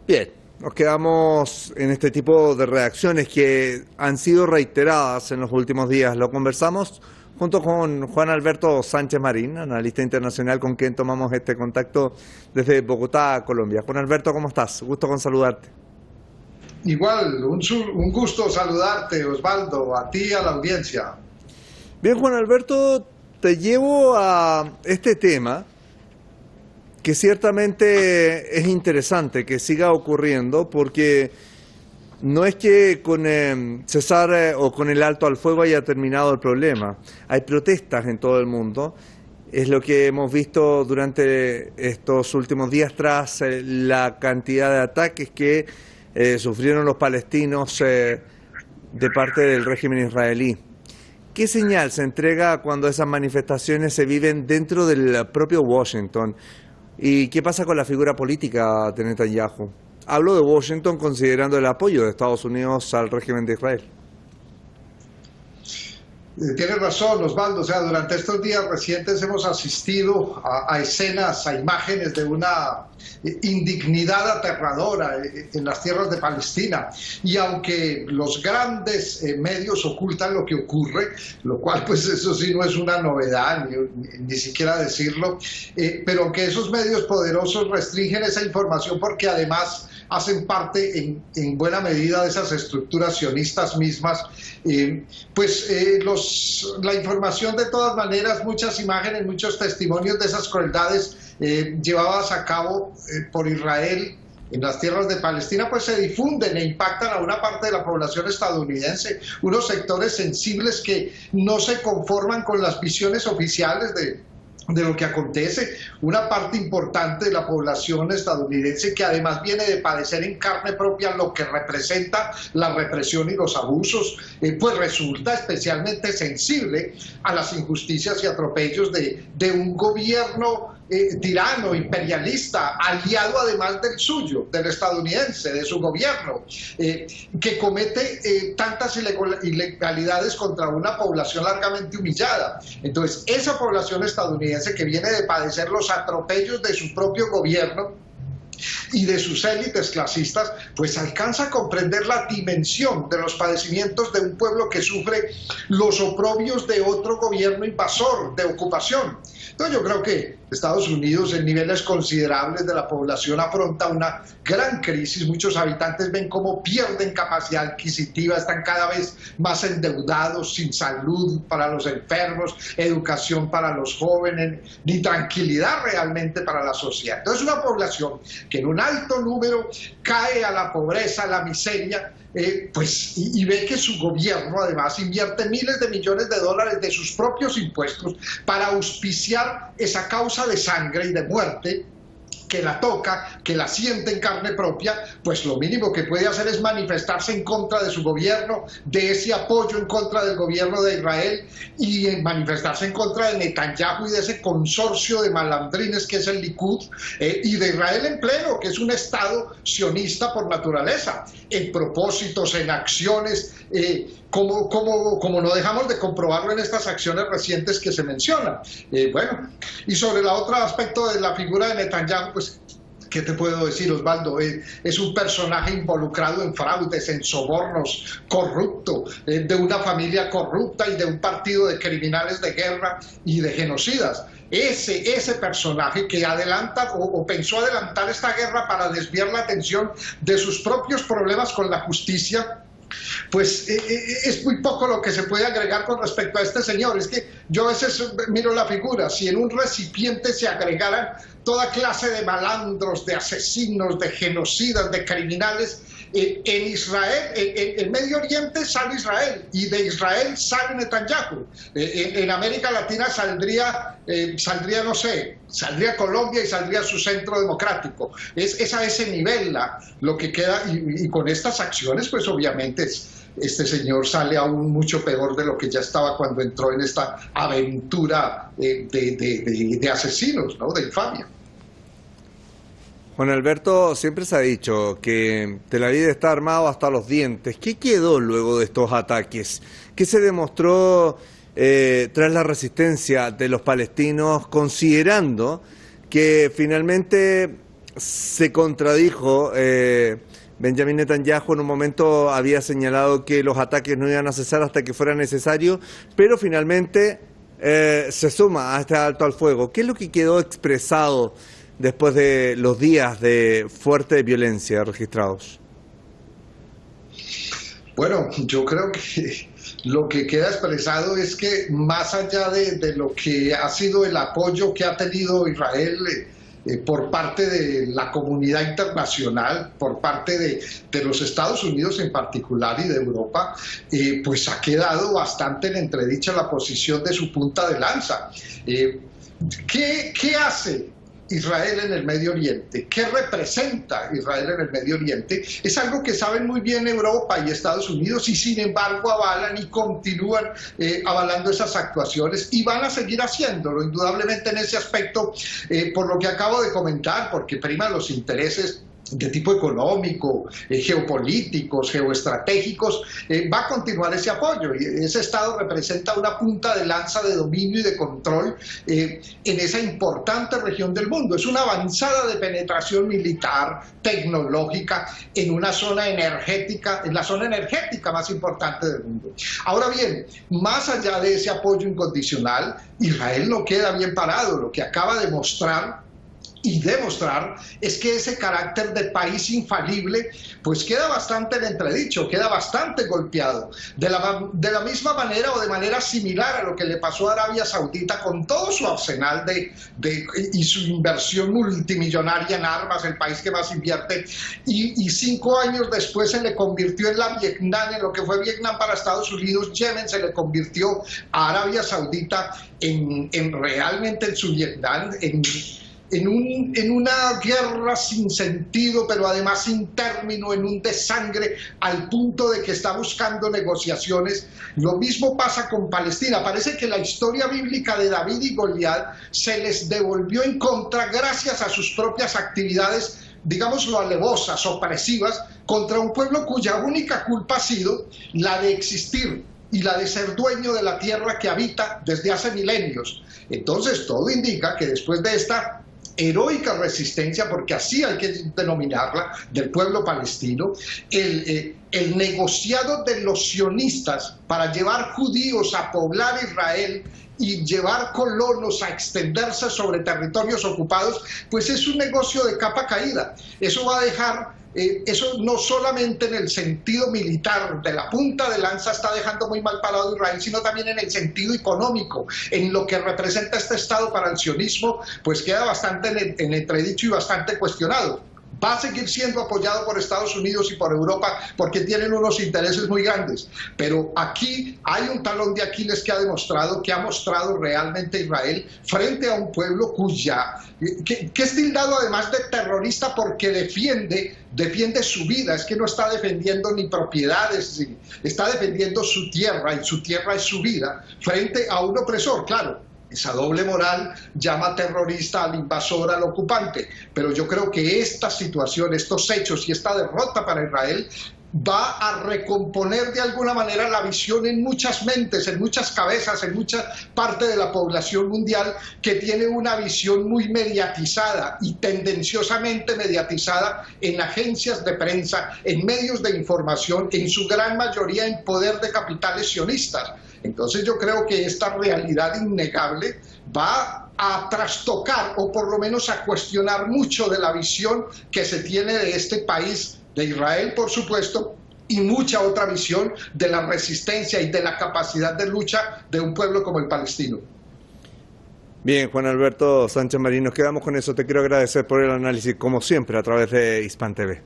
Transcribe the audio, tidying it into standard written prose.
Bien, nos quedamos en este tipo de reacciones que han sido reiteradas en los últimos días. Lo conversamos junto con Juan Alberto Sánchez Marín, analista internacional con quien tomamos este contacto desde Bogotá, Colombia. Juan Alberto, ¿cómo estás? Gusto con saludarte. Igual, un gusto saludarte, Osvaldo, a ti y a la audiencia. Bien, Juan Alberto, te llevo a este tema que ciertamente es interesante que siga ocurriendo, porque no es que con cesar o con el alto al fuego haya terminado el problema. Hay protestas en todo el mundo. Es lo que hemos visto durante estos últimos días tras la cantidad de ataques que sufrieron los palestinos de parte del régimen israelí. ¿Qué señal se entrega cuando esas manifestaciones se viven dentro del propio Washington? ¿Y qué pasa con la figura política de Netanyahu? Hablo de Washington considerando el apoyo de Estados Unidos al régimen de Israel. Tienes razón, Osvaldo. O sea, durante estos días recientes hemos asistido a escenas, a imágenes de una indignidad aterradora en las tierras de Palestina. Y aunque los grandes medios ocultan lo que ocurre, lo cual pues eso sí no es una novedad, ni siquiera decirlo, pero aunque esos medios poderosos restringen esa información porque además hacen parte en buena medida de esas estructuras sionistas mismas, la información de todas maneras, muchas imágenes, muchos testimonios de esas crueldades llevadas a cabo por Israel en las tierras de Palestina, pues se difunden e impactan a una parte de la población estadounidense, unos sectores sensibles que no se conforman con las visiones oficiales de lo que acontece, una parte importante de la población estadounidense que además viene de padecer en carne propia lo que representa la represión y los abusos, pues resulta especialmente sensible a las injusticias y atropellos de un gobierno tirano, imperialista, aliado además del suyo, del estadounidense, de su gobierno, que comete tantas ilegalidades contra una población largamente humillada. Entonces, esa población estadounidense que viene de padecer los atropellos de su propio gobierno y de sus élites clasistas, pues alcanza a comprender la dimensión de los padecimientos de un pueblo que sufre los oprobios de otro gobierno invasor, de ocupación. Entonces yo creo que Estados Unidos en niveles considerables de la población afronta una gran crisis. Muchos habitantes ven cómo pierden capacidad adquisitiva, están cada vez más endeudados, sin salud para los enfermos, educación para los jóvenes, ni tranquilidad realmente para la sociedad. Entonces una población que en un alto número cae a la pobreza, a la miseria, y ve que su gobierno además invierte miles de millones de dólares de sus propios impuestos para auspiciar esa causa de sangre y de muerte que la toca, que la siente en carne propia, pues lo mínimo que puede hacer es manifestarse en contra de su gobierno, de ese apoyo en contra del gobierno de Israel y manifestarse en contra de Netanyahu y de ese consorcio de malandrines que es el Likud, y de Israel en pleno, que es un estado sionista por naturaleza, en propósitos, en acciones, como no dejamos de comprobarlo en estas acciones recientes que se mencionan. Y sobre el otro aspecto de la figura de Netanyahu, pues, ¿qué te puedo decir, Osvaldo? Es un personaje involucrado en fraudes, en sobornos, corrupto, de una familia corrupta y de un partido de criminales de guerra y de genocidas. Ese personaje que adelanta o pensó adelantar esta guerra para desviar la atención de sus propios problemas con la justicia, pues es muy poco lo que se puede agregar con respecto a este señor. Es que yo a veces miro la figura, si en un recipiente se agregaran toda clase de malandros, de asesinos, de genocidas, de criminales, en Israel, en Medio Oriente sale Israel y de Israel sale Netanyahu. En América Latina saldría, no sé, saldría Colombia y saldría su centro democrático. Es a ese nivel lo que queda, y con estas acciones pues obviamente este señor sale aún mucho peor de lo que ya estaba cuando entró en esta aventura de asesinos, ¿no? De infamia. Juan Alberto, siempre se ha dicho que Tel Aviv está armado hasta los dientes. ¿Qué quedó luego de estos ataques? ¿Qué se demostró tras la resistencia de los palestinos, considerando que finalmente se contradijo. Benjamin Netanyahu en un momento había señalado que los ataques no iban a cesar hasta que fuera necesario, pero finalmente se suma a este alto al fuego. ¿Qué es lo que quedó expresado después de los días de fuerte violencia registrados? Bueno, yo creo que lo que queda expresado es que más allá de lo que ha sido el apoyo que ha tenido Israel por parte de la comunidad internacional, por parte de los Estados Unidos en particular y de Europa, pues ha quedado bastante en entredicha la posición de su punta de lanza. ¿Qué hace Israel en el Medio Oriente? ¿Qué representa Israel en el Medio Oriente? Es algo que saben muy bien Europa y Estados Unidos y sin embargo avalan y continúan avalando esas actuaciones y van a seguir haciéndolo, indudablemente en ese aspecto, por lo que acabo de comentar, porque priman los intereses de tipo económico, geopolíticos, geoestratégicos, va a continuar ese apoyo. Y ese Estado representa una punta de lanza de dominio y de control en esa importante región del mundo. Es una avanzada de penetración militar, tecnológica, en una zona energética, en la zona energética más importante del mundo. Ahora bien, más allá de ese apoyo incondicional, Israel no queda bien parado. Lo que acaba de mostrar y demostrar es que ese carácter de país infalible pues queda bastante en entredicho, queda bastante golpeado. De la misma manera o de manera similar a lo que le pasó a Arabia Saudita con todo su arsenal y su inversión multimillonaria en armas, el país que más invierte, y 5 años después se le convirtió en la Vietnam, en lo que fue Vietnam para Estados Unidos. Yemen se le convirtió a Arabia Saudita realmente en su Vietnam, en una guerra sin sentido, pero además sin término, en un desangre, al punto de que está buscando negociaciones. Lo mismo pasa con Palestina. Parece que la historia bíblica de David y Goliat se les devolvió en contra gracias a sus propias actividades, digámoslo, alevosas, opresivas, contra un pueblo cuya única culpa ha sido la de existir y la de ser dueño de la tierra que habita desde hace milenios. Entonces todo indica que después de esta heroica resistencia, porque así hay que denominarla, del pueblo palestino, el negociado de los sionistas para llevar judíos a poblar Israel y llevar colonos a extenderse sobre territorios ocupados, pues es un negocio de capa caída. Eso va a dejar, eso no solamente en el sentido militar de la punta de lanza está dejando muy mal parado a Israel, sino también en el sentido económico, en lo que representa este Estado para el sionismo, pues queda bastante en entredicho y bastante cuestionado. Va a seguir siendo apoyado por Estados Unidos y por Europa porque tienen unos intereses muy grandes. Pero aquí hay un talón de Aquiles que ha mostrado realmente Israel frente a un pueblo que es tildado además de terrorista porque defiende su vida. Es que no está defendiendo ni propiedades, está defendiendo su tierra, y su tierra es su vida, frente a un opresor, claro. Esa doble moral llama terrorista al invasor, al ocupante, pero yo creo que esta situación, estos hechos y esta derrota para Israel va a recomponer de alguna manera la visión en muchas mentes, en muchas cabezas, en mucha parte de la población mundial que tiene una visión muy mediatizada y tendenciosamente mediatizada en agencias de prensa, en medios de información, en su gran mayoría en poder de capitales sionistas. Entonces yo creo que esta realidad innegable va a trastocar o por lo menos a cuestionar mucho de la visión que se tiene de este país, de Israel por supuesto, y mucha otra visión de la resistencia y de la capacidad de lucha de un pueblo como el palestino. Bien, Juan Alberto Sánchez Marín, nos quedamos con eso. Te quiero agradecer por el análisis, como siempre, a través de Hispan TV.